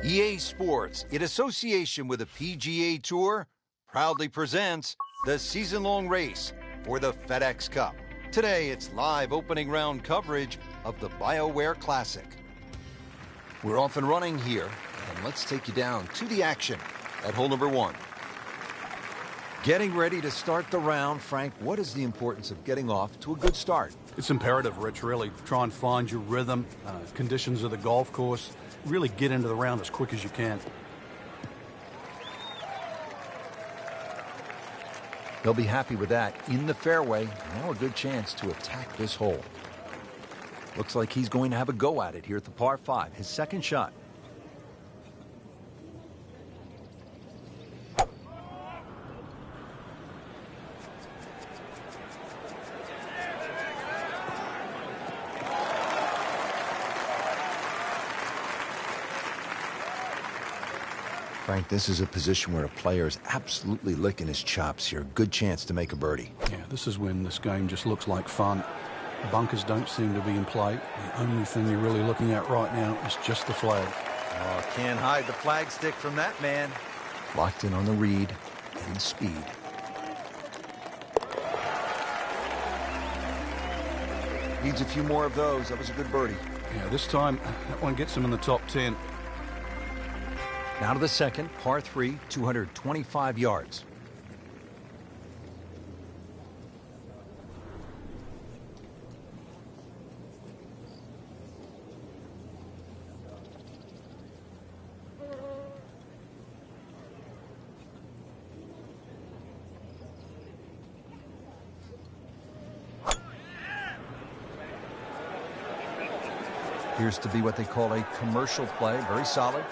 EA Sports, in association with the PGA Tour, proudly presents the season-long race for the FedEx Cup. Today, it's live opening round coverage of the BioWare Classic. We're off and running here, and let's take you down to the action at hole number 1. Getting ready to start the round, Frank, what is the importance of getting off to a good start? It's imperative, Rich, really. Try and find your rhythm, conditions of the golf course. Really get into the round as quick as you can. They'll be happy with that. In the fairway, now a good chance to attack this hole. Looks like he's going to have a go at it here at the par 5, his second shot. Frank, this is a position where a player is absolutely licking his chops here. Good chance to make a birdie. Yeah, this is when this game just looks like fun. Bunkers don't seem to be in play. The only thing you're really looking at right now is just the flag. Oh, can't hide the flag stick from that man. Locked in on the read and speed. Needs a few more of those. That was a good birdie. Yeah, this time that one gets him in the top 10. Now to the second, par 3, 225 yards. Appears to be what they call a commercial play, very solid.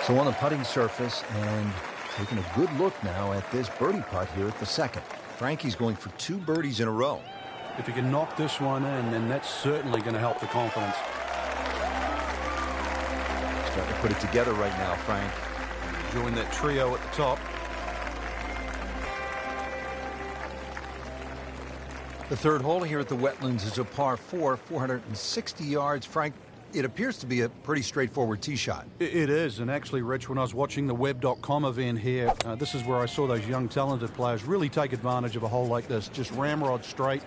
So on the putting surface, and taking a good look now at this birdie putt here at the second. Frankie's going for 2 birdies in a row. If he can knock this one in, then that's certainly going to help the confidence. Starting to put it together right now, Frank. Enjoying that trio at the top. The third hole here at the Wetlands is a par 4, 460 yards. Frank, it appears to be a pretty straightforward tee shot. It is, and actually, Rich, when I was watching the web.com event here, this is where I saw those young, talented players really take advantage of a hole like this. Just ramrod straight.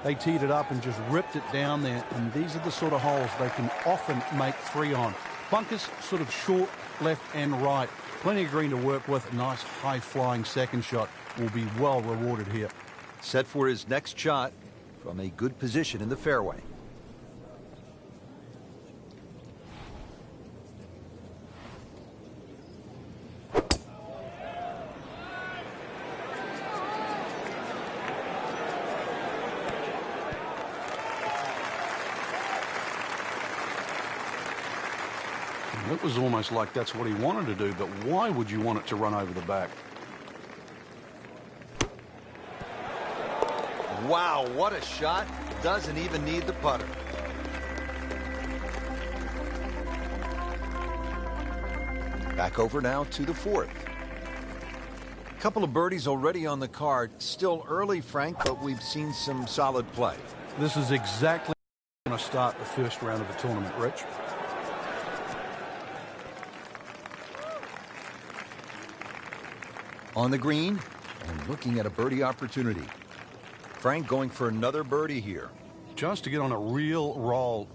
They teed it up and just ripped it down there, and these are the sort of holes they can often make 3 on. Bunkers sort of short, left and right. Plenty of green to work with. A nice, high-flying second shot will be well rewarded here. Set for his next shot from a good position in the fairway. It was almost like that's what he wanted to do, but why would you want it to run over the back? Wow, what a shot. Doesn't even need the putter. Back over now to the fourth. A couple of birdies already on the card. Still early, Frank, but we've seen some solid play. This is exactly how we're going to start the first round of the tournament, Rich. On the green and looking at a birdie opportunity. Frank going for another birdie here. Just to get on a real roll.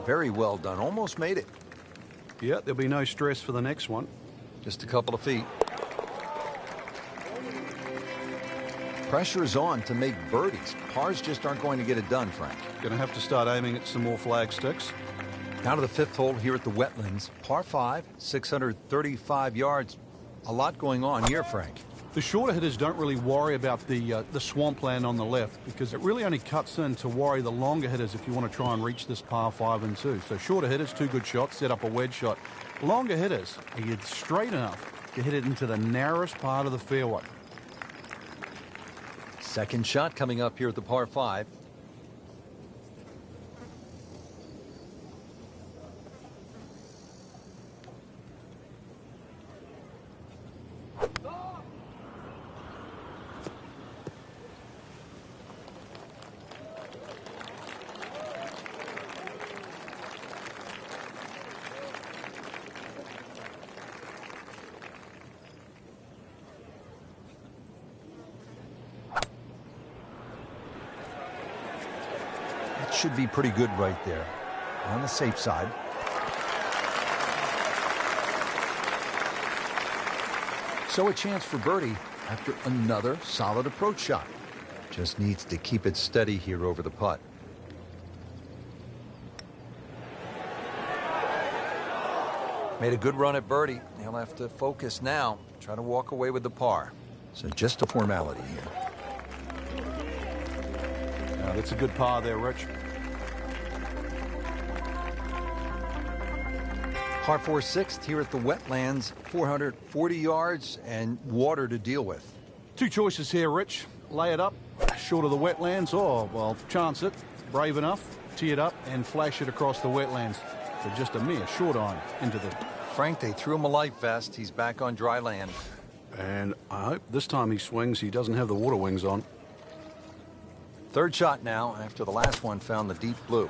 Very well done. Almost made it. Yeah, there'll be no stress for the next one. Just a couple of feet. Pressure is on to make birdies. Pars just aren't going to get it done, Frank. Going to have to start aiming at some more flag sticks. Now to the fifth hole here at the Wetlands. Par 5, 635 yards. A lot going on here, Frank. The shorter hitters don't really worry about the swampland on the left because it really only cuts in to worry the longer hitters if you want to try and reach this par 5 and 2. So shorter hitters, 2 good shots, set up a wedge shot. Longer hitters, are you straight enough to hit it into the narrowest part of the fairway? Second shot coming up here at the par 5. should be pretty good right there. On the safe side. So a chance for birdie after another solid approach shot. Just needs to keep it steady here over the putt. Made a good run at birdie. He'll have to focus now. Try to walk away with the par. So just a formality here. Now, that's a good par there, Rich. Par 4 sixth here at the Wetlands. 440 yards and water to deal with. Two choices here, Rich. Lay it up short of the Wetlands, or, well, chance it. Brave enough, tee it up, and flash it across the Wetlands. For just a mere short iron into the... Frank, they threw him a life vest. He's back on dry land. And I hope this time he swings, he doesn't have the water wings on. Third shot now after the last one found the deep blue.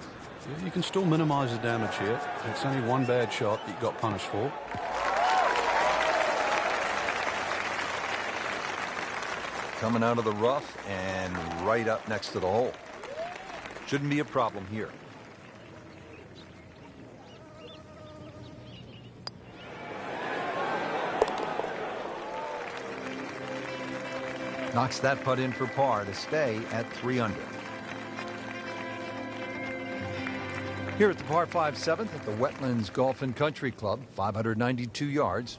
Yeah, you can still minimize the damage here. It's only one bad shot that you got punished for. Coming out of the rough and right up next to the hole. Shouldn't be a problem here. Knocks that putt in for par to stay at 3 under. Here at the par 5 7th at the Wetlands Golf and Country Club, 592 yards.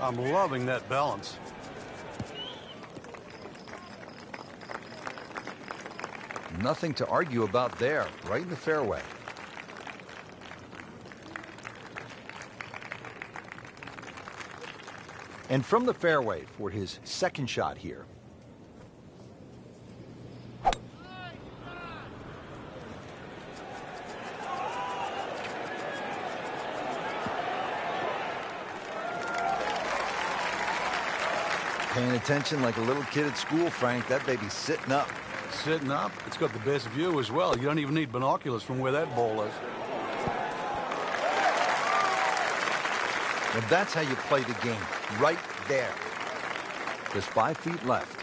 I'm loving that balance. Nothing to argue about there, right in the fairway. And from the fairway for his second shot here. Paying attention like a little kid at school, Frank. That baby's sitting up. Sitting up. It's got the best view as well. You don't even need binoculars from where that ball is. Well, that's how you play the game. Right there. Just 5 feet left.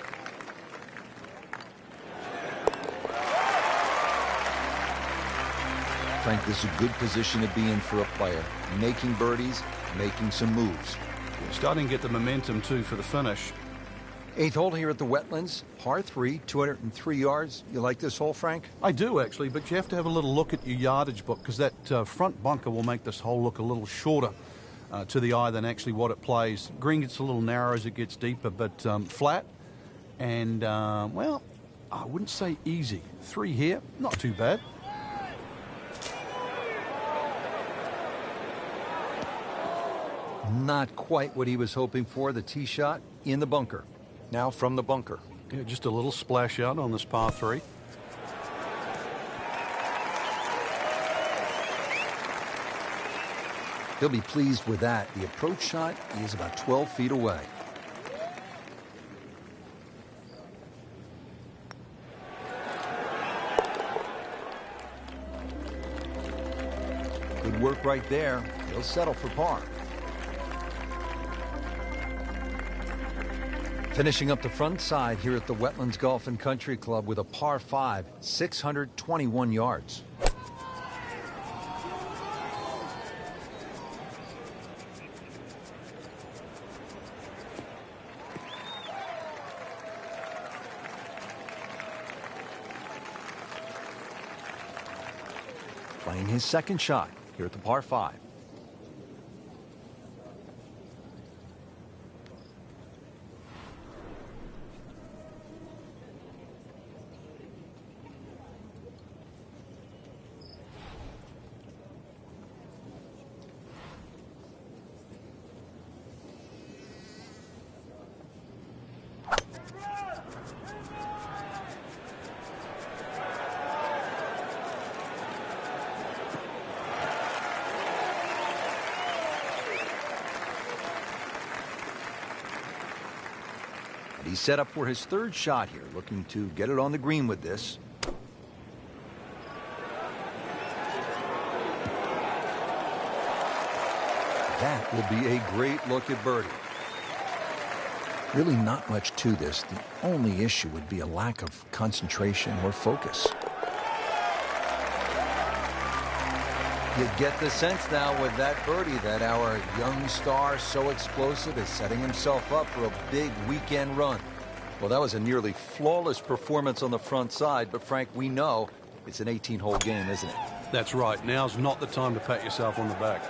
Frank, this is a good position to be in for a player. Making birdies, making some moves. You're starting to get the momentum, too, for the finish. 8th hole here at the Wetlands. Par 3, 203 yards. You like this hole, Frank? I do, actually, but you have to have a little look at your yardage book because that front bunker will make this hole look a little shorter to the eye than actually what it plays. Green gets a little narrow as it gets deeper, but flat and, well, I wouldn't say easy. 3 here, not too bad. Not quite what he was hoping for. The tee shot in the bunker. Now from the bunker. Yeah, just a little splash out on this par 3. He'll be pleased with that. The approach shot is about 12 feet away. Good work right there. He'll settle for par. Finishing up the front side here at the Wetlands Golf and Country Club with a par 5, 621 yards. Playing his second shot here at the par 5. He's set up for his third shot here, looking to get it on the green with this. That will be a great look at birdie. Really not much to this. The only issue would be a lack of concentration or focus. You get the sense now with that birdie that our young star, so explosive, is setting himself up for a big weekend run. Well, that was a nearly flawless performance on the front side, but Frank, we know it's an 18-hole game, isn't it? That's right. Now's not the time to pat yourself on the back.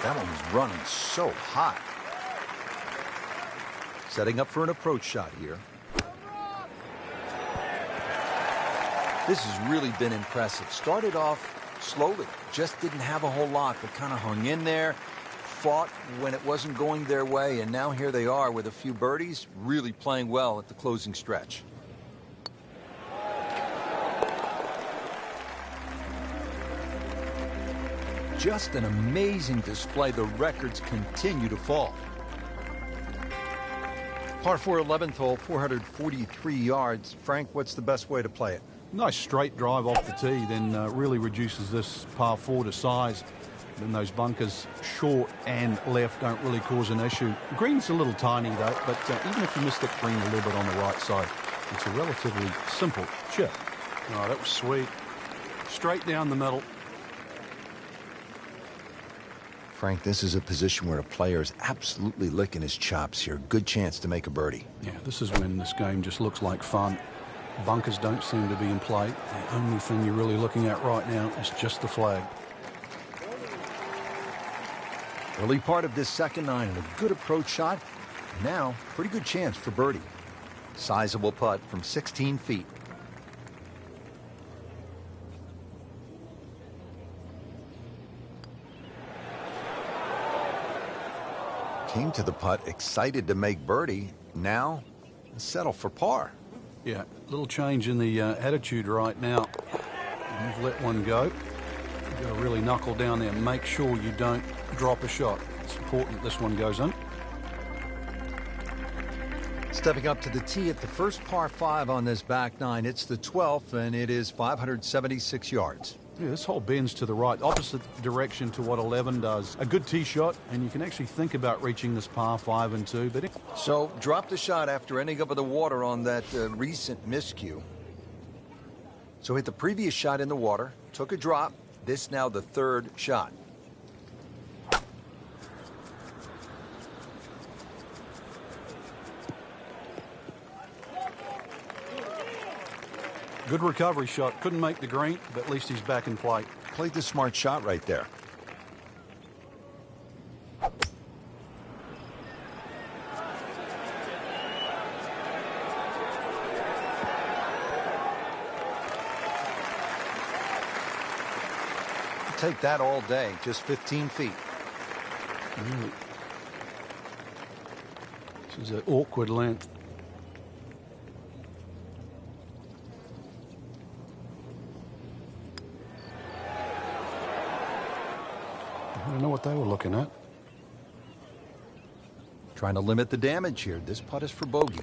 That one was running so hot. Setting up for an approach shot here. This has really been impressive. Started off slowly, just didn't have a whole lot, but kind of hung in there, fought when it wasn't going their way, and now here they are with a few birdies, really playing well at the closing stretch. Just an amazing display. The records continue to fall. Par 4 11th hole, 443 yards. Frank, what's the best way to play it? Nice straight drive off the tee, then really reduces this par 4 to size. Then those bunkers short and left don't really cause an issue. The green's a little tiny though, but even if you miss the green a little bit on the right side, it's a relatively simple chip. Oh, that was sweet. Straight down the middle. Frank, this is a position where a player is absolutely licking his chops here. Good chance to make a birdie. Yeah, this is when this game just looks like fun. Bunkers don't seem to be in play. The only thing you're really looking at right now is just the flag. Early part of this second nine and a good approach shot. Now, pretty good chance for birdie. Sizable putt from 16 feet. Came to the putt, excited to make birdie. Now, settle for par. Yeah, little change in the attitude right now. You've let one go. You've got to really knuckle down there and make sure you don't drop a shot. It's important this one goes in. Stepping up to the tee at the first par 5 on this back nine. It's the 12th, and it is 576 yards. Yeah, this hole bends to the right, opposite direction to what 11 does. A good tee shot, and you can actually think about reaching this par 5 and 2. But so, dropped the shot after ending up in the water on that recent miscue. So, hit the previous shot in the water, took a drop. This now the third shot. good recovery shot. Couldn't make the green, but at least he's back in play. Played the smart shot right there. Take that all day, just 15 feet. This is an awkward length. I don't know what they were looking at. Trying to limit the damage here. This putt is for bogey.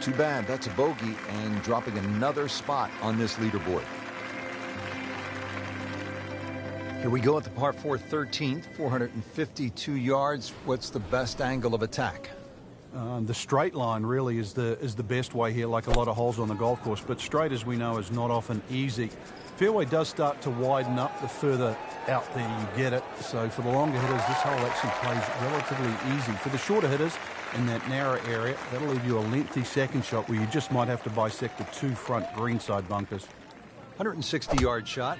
Too bad, that's a bogey and dropping another spot on this leaderboard. Here we go at the par 4 13th, 452 yards. What's the best angle of attack? The straight line really is the best way here, like a lot of holes on the golf course. But straight, as we know, is not often easy. Fairway does start to widen up the further out there you get it. So for the longer hitters, this hole actually plays relatively easy. For the shorter hitters, in that narrow area, that'll leave you a lengthy second shot where you just might have to bisect the two front greenside bunkers. 160-yard shot.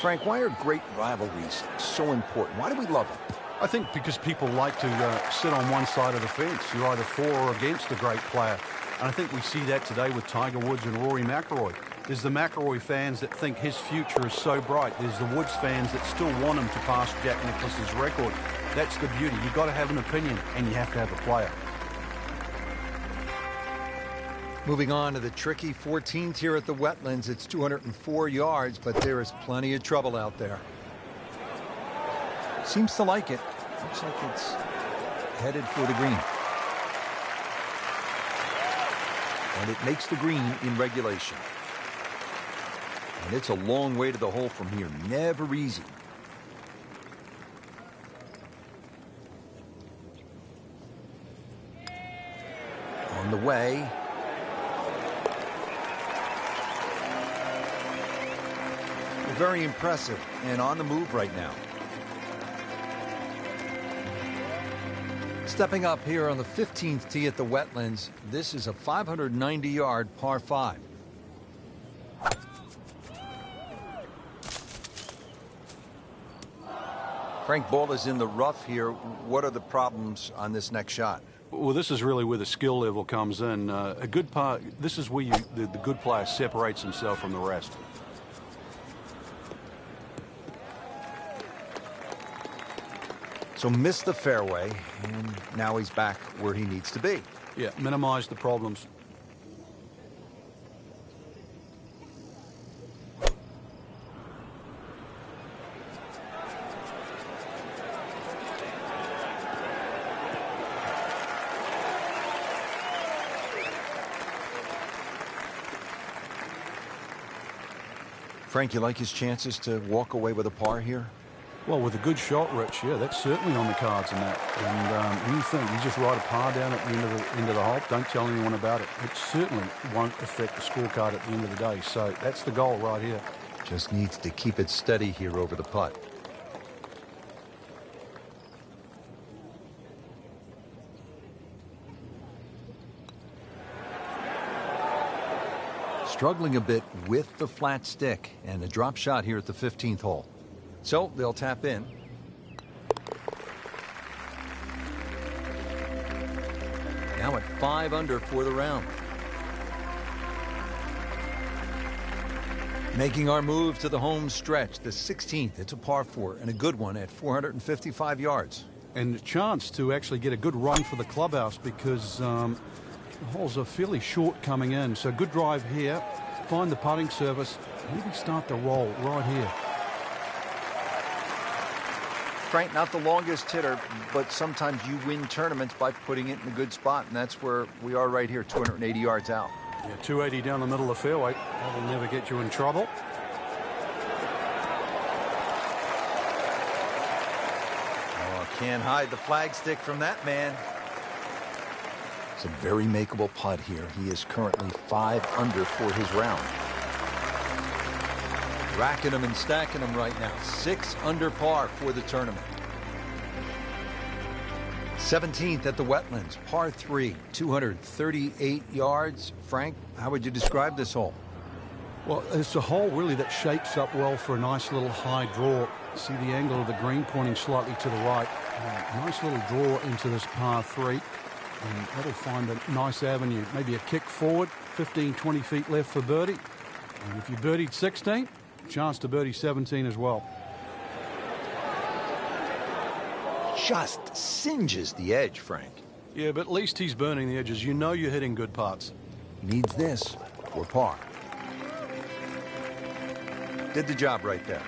Frank, why are great rivalries so important? Why do we love them? I think because people like to sit on one side of the fence. You're either for or against a great player. And I think we see that today with Tiger Woods and Rory McIlroy. There's the McIlroy fans that think his future is so bright. There's the Woods fans that still want him to pass Jack Nicklaus's record. That's the beauty. You've got to have an opinion, and you have to have a player. Moving on to the tricky 14th here at the Wetlands. It's 204 yards, but there is plenty of trouble out there. Seems to like it. Looks like it's headed for the green. And it makes the green in regulation. And it's a long way to the hole from here. Never easy. On the way. Very impressive and on the move right now. Stepping up here on the 15th tee at the Wetlands, this is a 590-yard par 5. Frank, ball is in the rough here. What are the problems on this next shot? Well, this is really where the skill level comes in. A good par. This is where the good player separates himself from the rest. So missed the fairway, and now he's back where he needs to be. Yeah, minimize the problems. Frank, you like his chances to walk away with a par here? Well, with a good shot, Rich, yeah, that's certainly on the cards in that. And you think you just write a par down at the end of the hole, don't tell anyone about it. It certainly won't affect the scorecard at the end of the day. So that's the goal right here. Just needs to keep it steady here over the putt. Struggling a bit with the flat stick and a drop shot here at the 15th hole. So they'll tap in. Now at 5 under for the round. Making our move to the home stretch, the 16th. It's a par 4 and a good one at 455 yards. And a chance to actually get a good run for the clubhouse because the holes are fairly short coming in. So good drive here. Find the putting surface. Maybe start the roll right here. Frank, not the longest hitter, but sometimes you win tournaments by putting it in a good spot, and that's where we are right here, 280 yards out. Yeah, 280 down the middle of the fairway. That'll never get you in trouble. Oh, can't hide the flagstick from that man. It's a very makeable putt here. He is currently 5 under for his round. Racking them and stacking them right now. 6 under par for the tournament. 17th at the Wetlands, par 3, 238 yards. Frank, how would you describe this hole? Well, it's a hole really that shapes up well for a nice little high draw. See the angle of the green pointing slightly to the right. Nice little draw into this par 3. And that'll find a nice avenue. Maybe a kick forward, 15, 20 feet left for birdie. And if you birdied 16, chance to birdie 17 as well. Just singes the edge, Frank. Yeah, but at least he's burning the edges. You know you're hitting good putts. Needs this or par. Did the job right there.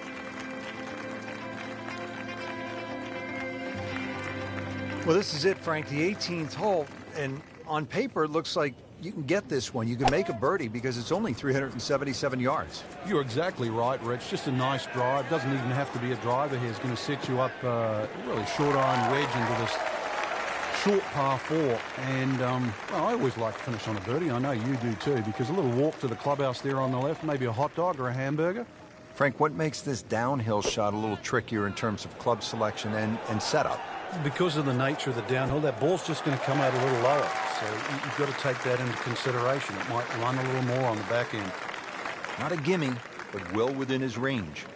Well, this is it, Frank, the 18th hole. And on paper, it looks like you can get this one. You can make a birdie because it's only 377 yards. You're exactly right, Rich. Just a nice drive. Doesn't even have to be a driver here. It's going to set you up a really short iron wedge into this short par 4. And well, I always like to finish on a birdie. I know you do too, because a little walk to the clubhouse there on the left, maybe a hot dog or a hamburger. Frank, what makes this downhill shot a little trickier in terms of club selection and setup? Because of the nature of the downhill, that ball's just going to come out a little lower. So you've got to take that into consideration. It might run a little more on the back end. Not a gimme, but well within his range.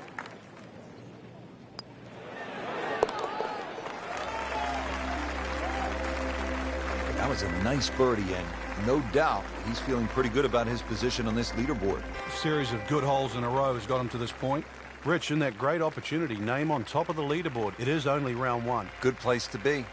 That was a nice birdie, and no doubt he's feeling pretty good about his position on this leaderboard. A series of good holes in a row has got him to this point. Rich, in that great opportunity, name on top of the leaderboard. It is only round 1. Good place to be.